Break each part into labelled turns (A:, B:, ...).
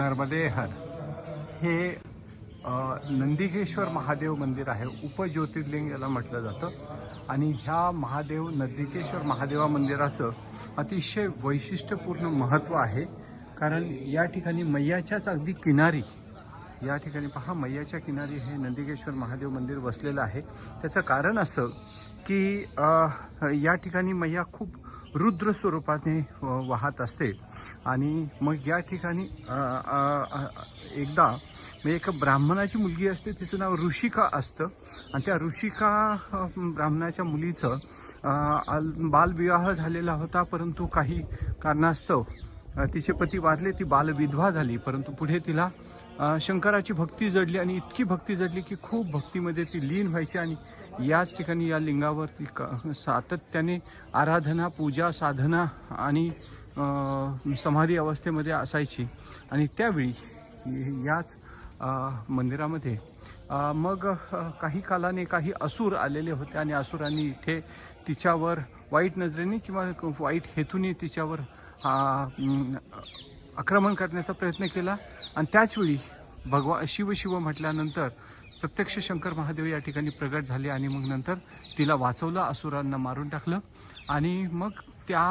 A: नर्मदे हर हे नंदिकेश्वर महादेव मंदिर आहे. उपज्योतिर्लिंग याला म्हटलं जातं आणि ह्या महादेव नंदिकेश्वर महादेवा मंदिराचं अतिशय वैशिष्ट्यपूर्ण महत्त्व आहे. कारण या ठिकाणी मैयाच्याच अगदी किनारी या ठिकाणी पहा, मैयाच्या किनारी हे नंदिकेश्वर महादेव मंदिर वसलेलं आहे. त्याचं कारण असं की या ठिकाणी मैया खूप रुद्र स्वरूपाने वाहत असते आणि मग या ठिकाणी एकदा एक ब्राह्मणाची मुलगी असते, तिचं नाव ऋषिका असतं आणि त्या ऋषिका ब्राह्मणाच्या मुलीचं बालविवाह झालेला होता. परंतु काही कारणास्तव तिचे पती वारले, ती बालविधवा झाली. परंतु पुढे तिला शंकराची भक्ती जडली आणि इतकी भक्ती जडली की खूप भक्तीमध्ये ती लीन व्हायची आणि याच ठिकाणी या लिंगावरती सातत्याने आराधना, पूजा, साधना आणि समाधी अवस्थेमध्ये असायची. आणि त्यावेळी याच मंदिरामध्ये मग काही कालाने काही असुर आलेले होते आणि असुरांनी इथे तिच्यावर वाईट नजरेने किंवा वाईट हेतूने तिच्यावर आक्रमण करण्याचा प्रयत्न केला. आणि त्याचवेळी शिव शिव म्हटल्यानंतर प्रत्यक्ष शंकर महादेव या ठिकाणी प्रगट झाले आणि मग नंतर तिला वाचवलं, असुरांना मारून टाकलं. आणि मग त्या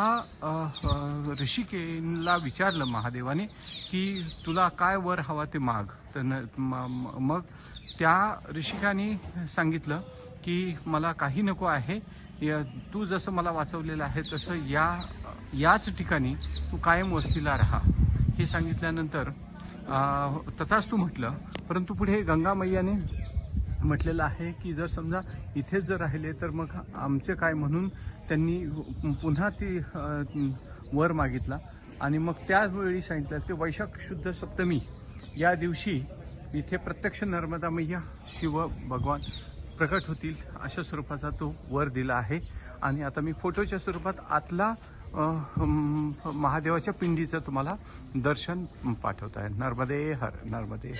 A: ऋषिकेला विचारलं महादेवाने की तुला काय वर हवा ते माग. तर मग त्या ऋषिकाने सांगितलं की मला काही नको आहे, तू जसं मला वाचवलेलं आहे तसं याच ठिकाणी तू कायम वस्तीला राहा. हे सांगितल्यानंतर तथास्तु म्हटलं. परंतु पुढे गंगा मैयाने म्हटलेलं आहे की जर समजा इथेच जर राहिले तर मग आमचे काय, म्हणून त्यांनी पुन्हा ती वर मागितला. आणि मग त्यावेळी सांगितलं ते वैशाख शुद्ध सप्तमी या दिवशी इथे प्रत्यक्ष नर्मदा मैया शिव भगवान प्रकट होतील अशा स्वरूपाचा तो वर दिला आहे. आणि आता मी फोटोच्या स्वरूपात आतला महादेवाच्या पिंडीचं तुम्हाला दर्शन पाठवत आहे. नर्मदे हर, नर्मदे.